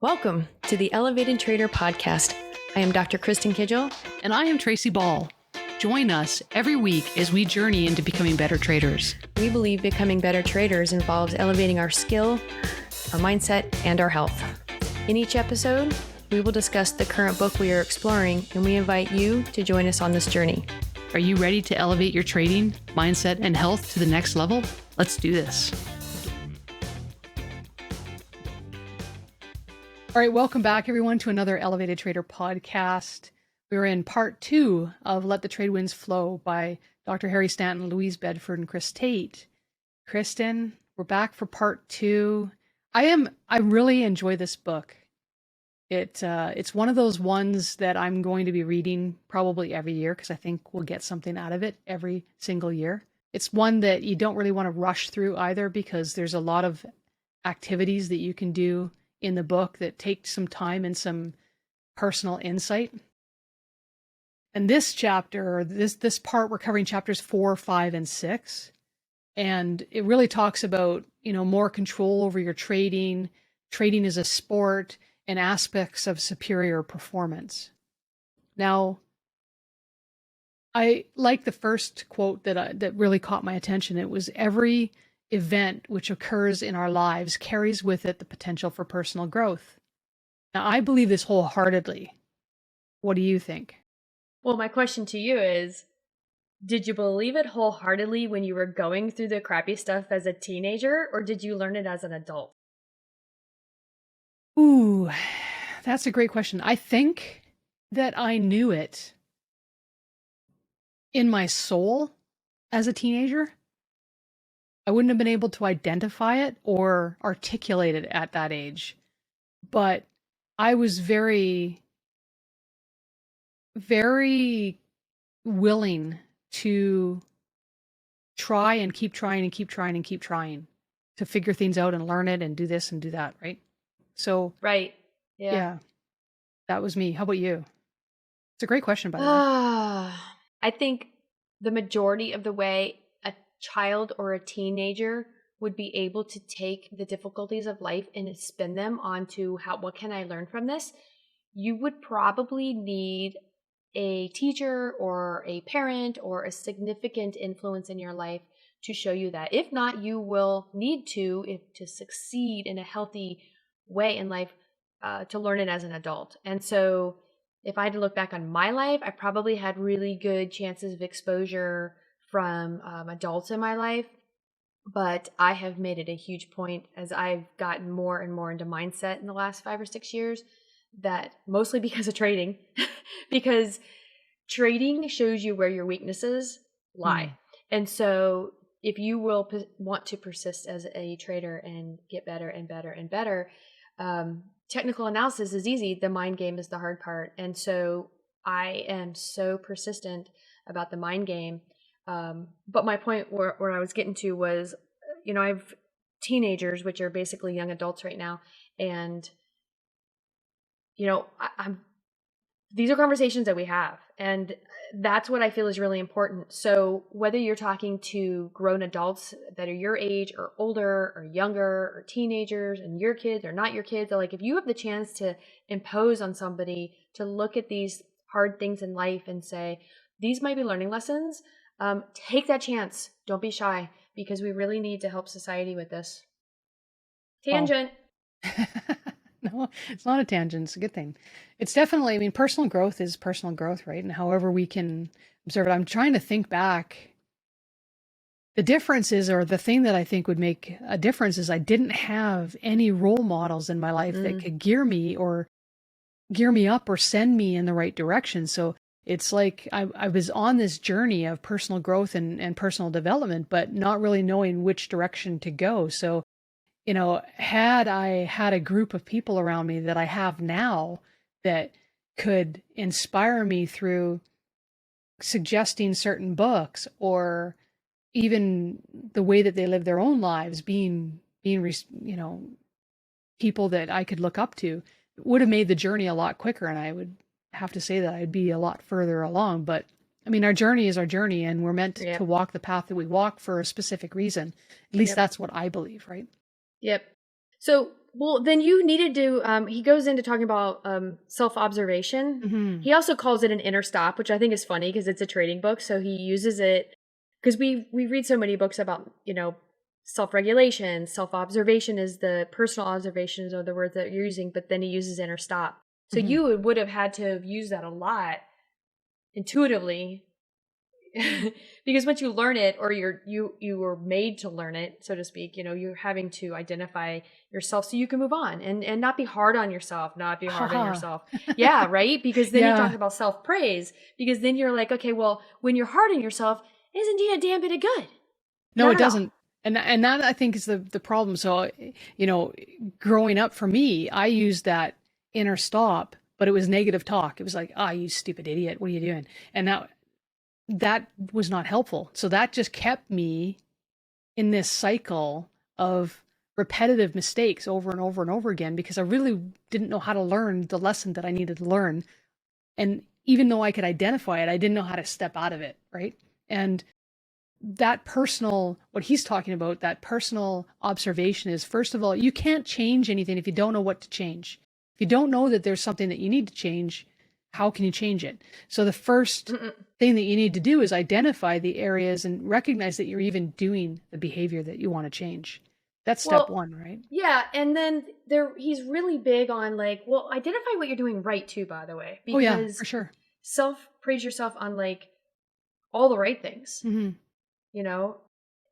Welcome to the Elevated Trader Podcast. I am Dr. Kristen Kidgel. And I am Tracy Ball. Join us every week as we journey into becoming better traders. We believe becoming better traders involves elevating our skill, our mindset, and our health. In each episode, we will discuss the current book we are exploring, and we invite you to join us on this journey. Are you ready to elevate your trading, mindset, and health to the next level? Let's do this. All right, welcome back, everyone, to another Elevated Trader podcast. We're in part 2 of Let the Trade Winds Flow by Dr. Harry Stanton, Louise Bedford, and Chris Tate. Kristen, we're back for part 2. I really enjoy this book. It's one of those ones that I'm going to be reading probably every year because I think we'll get something out of it every single year. It's one that you don't really want to rush through either because there's a lot of activities that you can do in the book that take some time and some personal insight. And this chapter, this part, we're covering chapters 4, 5, and 6. And it really talks about, more control over your trading as a sport, and aspects of superior performance. Now, I like the first quote that really caught my attention. It was, every event which occurs in our lives carries with it the potential for personal growth. Now, I believe this wholeheartedly. What do you think? Well, my question to you is, did you believe it wholeheartedly when you were going through the crappy stuff as a teenager, or did you learn it as an adult? Ooh, that's a great question. I think that I knew it in my soul as a teenager. I wouldn't have been able to identify it or articulate it at that age. But I was very, very willing to try and keep trying and keep trying and keep trying to figure things out and learn it and do this and do that, right? So, right. Yeah, that was me. How about you? It's a great question, by the way. I think the majority of the way a child or a teenager would be able to take the difficulties of life and spin them onto what can I learn from this? You would probably need a teacher or a parent or a significant influence in your life to show you that. If not, you will need to succeed in a healthy way in life, to learn it as an adult. And so if I had to look back on my life, I probably had really good chances of exposure from adults in my life. But I have made it a huge point as I've gotten more and more into mindset in the last 5 or 6 years, that mostly because of trading, because trading shows you where your weaknesses lie. And so if you will want to persist as a trader and get better and better and better, technical analysis is easy. The mind game is the hard part. And so I am so persistent about the mind game. But my point where I was getting to was, I have teenagers, which are basically young adults right now. And, these are conversations that we have. And that's what I feel is really important. So whether you're talking to grown adults that are your age or older or younger or teenagers and your kids or not your kids, or if you have the chance to impose on somebody to look at these hard things in life and say, these might be learning lessons, take that chance. Don't be shy, because we really need to help society with this. Tangent. Oh. No, it's not a tangent. It's a good thing. It's definitely, personal growth is personal growth, right? And however we can observe it. I'm trying to think back. The difference is, or the thing that I think would make a difference is, I didn't have any role models in my life that could gear me up or send me in the right direction. So it's like I was on this journey of personal growth and personal development, but not really knowing which direction to go. So had I had a group of people around me that I have now that could inspire me through suggesting certain books, or even the way that they live their own lives, being people that I could look up to, it would have made the journey a lot quicker. And I would have to say that I'd be a lot further along. But our journey is our journey, and we're meant to walk the path that we walk for a specific reason. At least that's what I believe, right? Yep. So Well, then you needed to, he goes into talking about self-observation. Mm-hmm. He also calls it an inner stop, which I think is funny because it's a trading book. So he uses it because we read so many books about, self-regulation. Self-observation is the personal observations are the words that you're using, but then he uses inner stop. So Mm-hmm. you would have had to have used that a lot intuitively because once you learn it, or you were made to learn it, so to speak, you're having to identify yourself so you can move on and not be hard on yourself, not be hard on Haha. yourself. Yeah, right? Because then he Yeah. talks about self-praise, because then you're like, okay, well, when you're hard on yourself, isn't he a damn bit of good? No, Not it at all. doesn't. And that I think is the problem. So, growing up for me, I used that inner stop, but it was negative talk. It was like, ah, you stupid idiot, what are you doing? And that was not helpful. So that just kept me in this cycle of repetitive mistakes over and over and over again, because I really didn't know how to learn the lesson that I needed to learn. And even though I could identify it, I didn't know how to step out of it, right? And that personal, what he's talking about, that personal observation is, first of all, you can't change anything if you don't know what to change. If you don't know that there's something that you need to change, how can you change it? So the first thing that you need to do is identify the areas and recognize that you're even doing the behavior that you want to change. That's step Well, one, right? yeah, and then he's really big on like, well, identify what you're doing right too, by the way, Oh yeah, because for sure. praise yourself on like all the right things, Mm-hmm. you know,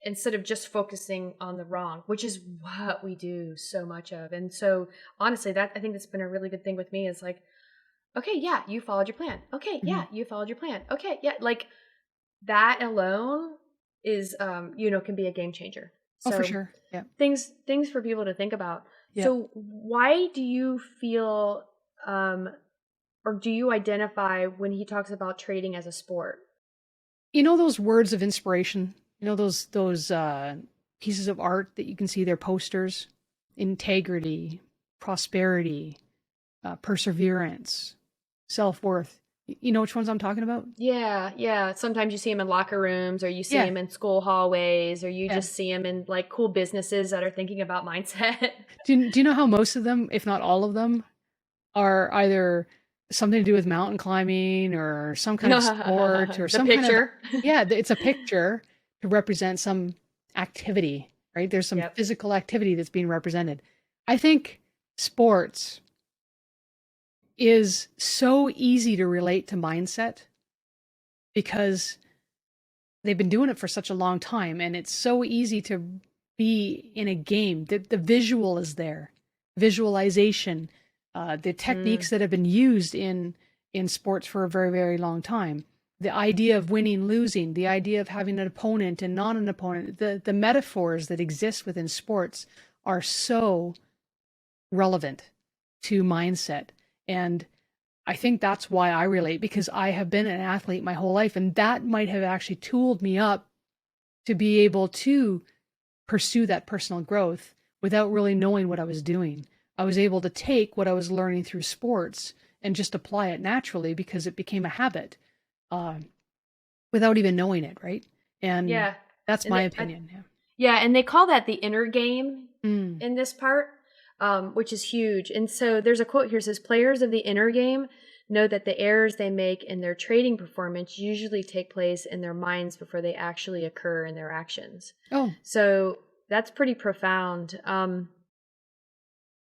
instead of just focusing on the wrong, which is what we do so much of. And so honestly, that I think that's been a really good thing with me is like, okay, yeah, you followed your plan. Okay, Mm-hmm. yeah, you followed your plan. Okay, yeah, like that alone is can be a game changer. Oh, for So sure. Yeah. things for people to think about. Yeah. So why do you feel or do you identify when he talks about trading as a sport? Those words of inspiration, those pieces of art that you can see, their posters: integrity, prosperity, perseverance, self-worth. You know which ones I'm talking about? Yeah, yeah. Sometimes you see him in locker rooms, or you see Yeah. him in school hallways, or you Yeah. just see him in like cool businesses that are thinking about mindset. Do you know how most of them, if not all of them, are either something to do with mountain climbing or some kind of sport or The some kind of, picture. yeah, it's a picture to represent some activity, right? There's some Yep. physical activity that's being represented. I think sports is so easy to relate to mindset because they've been doing it for such a long time, and it's so easy to be in a game. The visual is there, visualization, the Mm. techniques that have been used in sports for a very, very long time. The idea of winning, losing, the idea of having an opponent and not an opponent, the metaphors that exist within sports are so relevant to mindset. And I think that's why I relate, because I have been an athlete my whole life, and that might have actually tooled me up to be able to pursue that personal growth without really knowing what I was doing. I was able to take what I was learning through sports and just apply it naturally because it became a habit, uh, without even knowing it, right? And Yeah. that's And my opinion. Yeah. yeah, and they call that the inner game Mm. in this part, which is huge. And so there's a quote here that says, players of the inner game know that the errors they make in their trading performance usually take place in their minds before they actually occur in their actions. Oh, So that's pretty profound.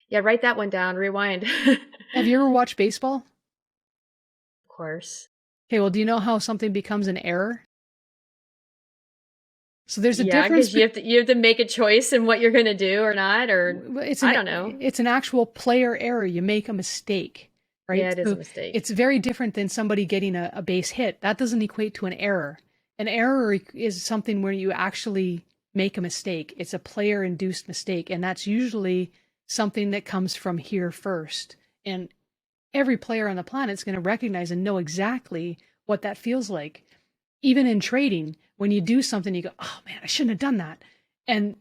Yeah, write that one down, rewind. Of have you ever watched baseball? course. Okay, well, do you know how something becomes an error? So there's a Yeah, difference. because you have to make a choice in what you're gonna do or not, or It's I an don't know. it's an actual player error. You make a mistake, Yeah, right? it is a So mistake. it's very different than somebody getting a base hit. That doesn't equate to an error. An error is something where you actually make a mistake. It's a player induced mistake, and that's usually something that comes from here first. And every player on the planet is going to recognize and know exactly what that feels like. Even in trading, when you do something, you go, "Oh man, I shouldn't have done that," and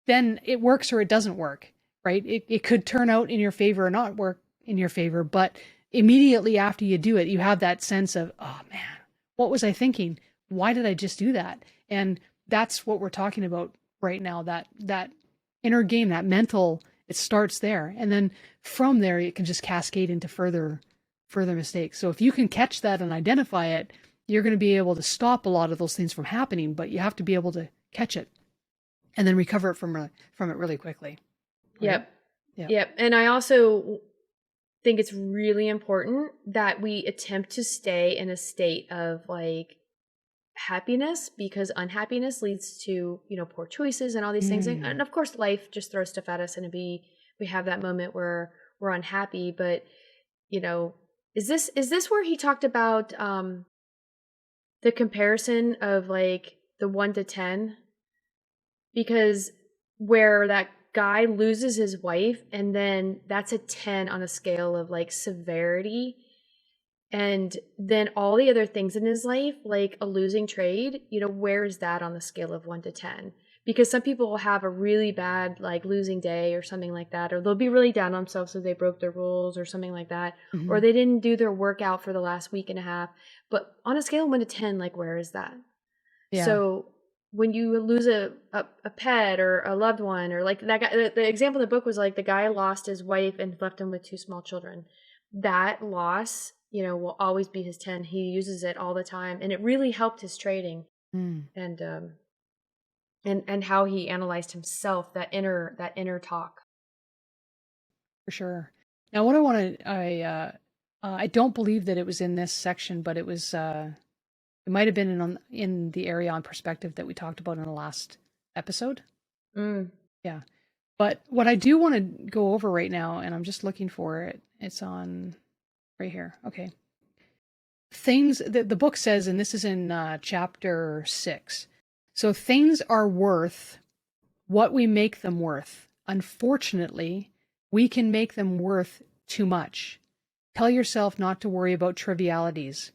then it works or it doesn't work, right? It could turn out in your favor or not work in your favor, but immediately after you do it, you have that sense of, oh man, what was I thinking? Why did I just do that? And that's what we're talking about right now, that inner game, that mental It starts there. And then from there, it can just cascade into further mistakes. So if you can catch that and identify it, you're going to be able to stop a lot of those things from happening, but you have to be able to catch it and then recover it from it really quickly. Right? Yep. And I also think it's really important that we attempt to stay in a state of like happiness, because unhappiness leads to, poor choices and all these things. And of course, life just throws stuff at us, and we have that moment where we're unhappy. But, is this where he talked about the comparison of like the 1 to 10? Because where that guy loses his wife, and then that's a 10 on a scale of like severity, and then all the other things in his life, like a losing trade, where is that on the scale of 1 to 10? Because some people will have a really bad like losing day or something like that, or they'll be really down on themselves so they broke their rules or something like that, or they didn't do their workout for the last week and a half. But on a scale of 1 to 10, like where is that? Yeah. So when you lose a pet or a loved one, or like that guy, the example in the book was like the guy lost his wife and left him with 2 small children. That loss, will always be his 10. He uses it all the time, and it really helped his trading. And how he analyzed himself, that inner talk. For sure. Now, what I want to, I don't believe that it was in this section, but it was, it might have been in the area on perspective that we talked about in the last episode. Yeah. But what I do want to go over right now, and I'm just looking for it, it's on right here. Okay. Things that the book says, and this is in chapter 6. So things are worth what we make them worth. Unfortunately, we can make them worth too much. Tell yourself not to worry about trivialities.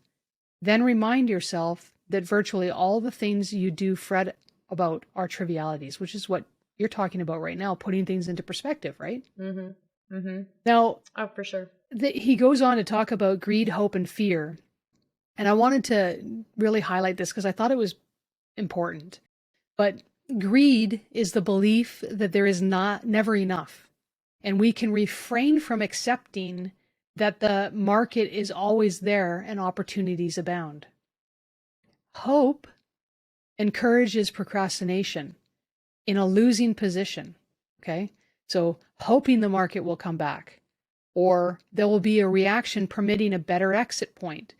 Then remind yourself that virtually all the things you do fret about are trivialities, which is what you're talking about right now, putting things into perspective, right? Now, oh, for sure. He goes on to talk about greed, hope, and fear. And I wanted to really highlight this because I thought it was important. But greed is the belief that there is never enough. And we can refrain from accepting that the market is always there and opportunities abound. Hope encourages procrastination in a losing position. Okay? So hoping the market will come back, or there will be a reaction permitting a better exit point.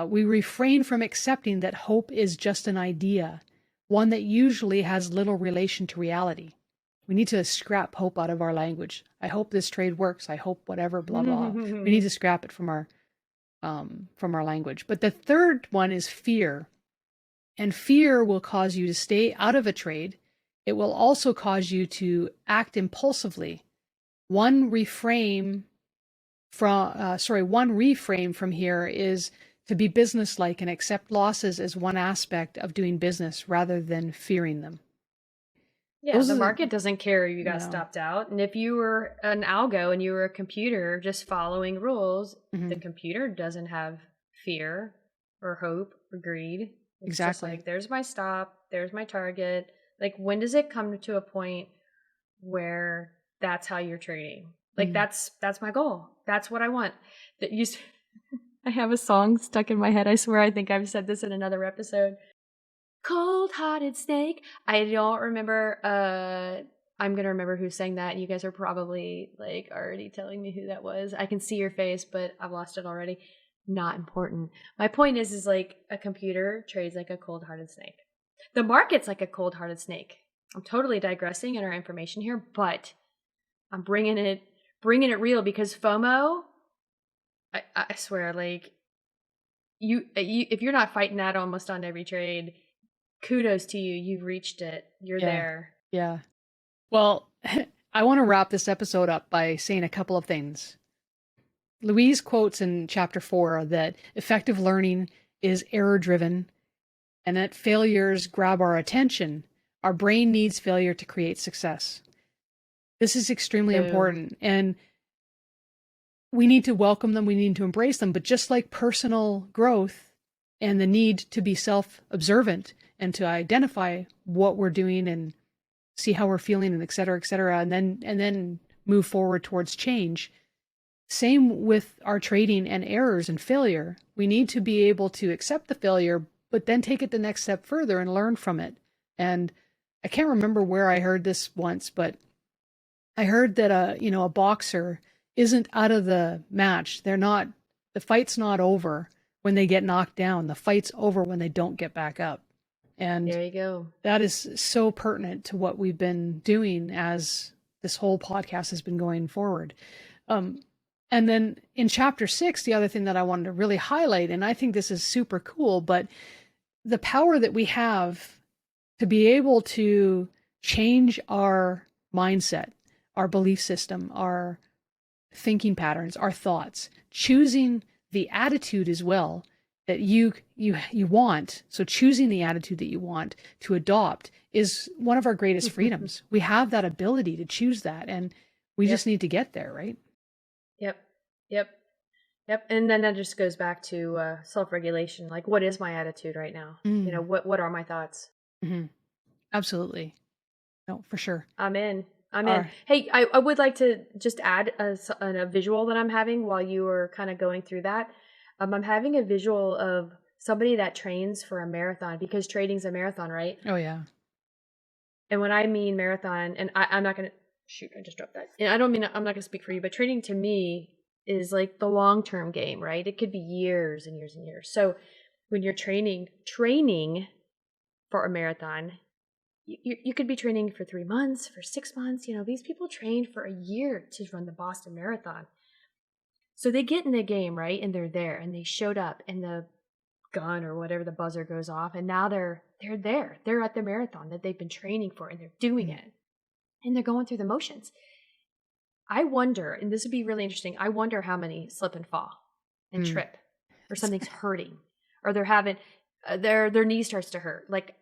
We refrain from accepting that hope is just an idea, one that usually has little relation to reality. We need to scrap hope out of our language. I hope this trade works. I hope whatever, blah, blah. We need to scrap it from our language. But the third one is fear. And fear will cause you to stay out of a trade. It will also cause you to act impulsively. One reframe from here is to be businesslike and accept losses as one aspect of doing business rather than fearing them. Yeah, the market doesn't care if you got stopped out. And if you were an algo and you were a computer just following rules, the computer doesn't have fear or hope or greed. It's just like, there's my stop, there's my target. Like, when does it come to a point where that's how you're trading? Like, that's my goal. That's what I want. I have a song stuck in my head. I swear I think I've said this in another episode. Cold-hearted snake. I don't remember. I'm going to remember who sang that. You guys are probably like already telling me who that was. I can see your face, but I've lost it already. Not important. My point is like a computer trades like a cold-hearted snake. The market's like a cold-hearted snake. I'm totally digressing in our information here, but I'm bringing it real because FOMO, I swear, like you if you're not fighting that almost on every trade, kudos to you. You've reached it. You're there. Yeah. Well, I want to wrap this episode up by saying a couple of things. Louise quotes in chapter 4 that effective learning is error-driven and that failures grab our attention. Our brain needs failure to create success. This is extremely important. And we need to welcome them. We need to embrace them. But just like personal growth and the need to be self-observant and to identify what we're doing and see how we're feeling and et cetera, and then move forward towards change. Same with our trading and errors and failure. We need to be able to accept the failure, but then take it the next step further and learn from it. And I can't remember where I heard this once, but I heard that a boxer isn't out of the match. The fight's not over when they get knocked down. The fight's over when they don't get back up. And there you go. That is so pertinent to what we've been doing as this whole podcast has been going forward. And then in chapter 6, the other thing that I wanted to really highlight, and I think this is super cool, but the power that we have to be able to change our mindset, our belief system, our thinking patterns, our thoughts, choosing the attitude as well that you want. So choosing the attitude that you want to adopt is one of our greatest freedoms. We have that ability to choose that, and we just need to get there, right? Yep. And then that just goes back to self-regulation. Like, what is my attitude right now? What are my thoughts? Mm-hmm. Absolutely. No, for sure. I'm in. Hey, I would like to just add a visual that I'm having while you were kind of going through that. I'm having a visual of somebody that trains for a marathon, because trading's a marathon, right? Oh, yeah. And when I mean marathon, and I'm not going to, shoot, I just dropped that. And I'm not going to speak for you, but trading to me is like the long-term game, right? It could be years and years and years. So when you're training for a marathon, you could be training for 3 months, for 6 months. These people trained for a year to run the Boston Marathon. So they get in the game, right? And they're there, and they showed up, and the gun or whatever, the buzzer goes off, and now they're there. They're at the marathon that they've been training for, and they're doing it. And they're going through the motions. I wonder, and this would be really interesting, I wonder how many slip and fall and trip, or something's hurting, or they're having, their knee starts to hurt. Like,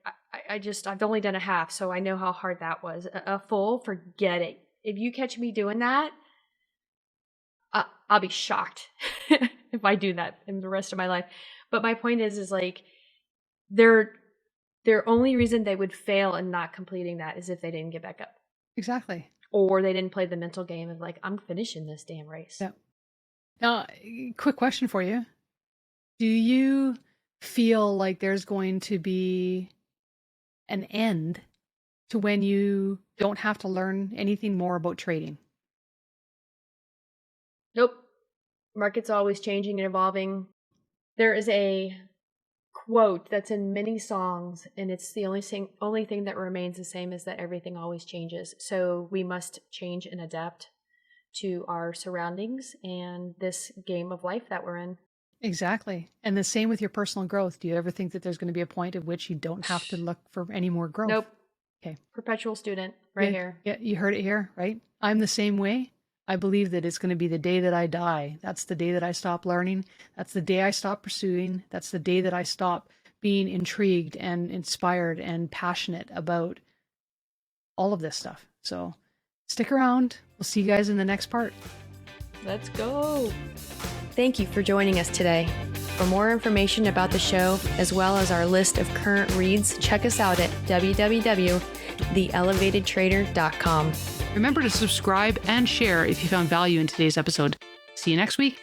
I've only done a half, so I know how hard that was. A full, forget it. If you catch me doing that, I'll be shocked if I do that in the rest of my life. But my point is like, their only reason they would fail in not completing that is if they didn't get back up. Exactly. Or they didn't play the mental game of like, I'm finishing this damn race. Yeah. Now, quick question for you. Do you feel like there's going to be an end to when you don't have to learn anything more about trading? Nope. Market's always changing and evolving. There is a quote that's in many songs, and it's the only thing that remains the same is that everything always changes. So we must change and adapt to our surroundings and this game of life that we're in. Exactly. And the same with your personal growth. Do you ever think that there's going to be a point at which you don't have to look for any more growth? Nope. Okay. Perpetual student right here. Yeah, you heard it here, right? I'm the same way. I believe that it's going to be the day that I die. That's the day that I stop learning. That's the day I stop pursuing. That's the day that I stop being intrigued and inspired and passionate about all of this stuff. So stick around. We'll see you guys in the next part. Let's go. Thank you for joining us today. For more information about the show, as well as our list of current reads, check us out at www.theelevatedtrader.com. Remember to subscribe and share if you found value in today's episode. See you next week.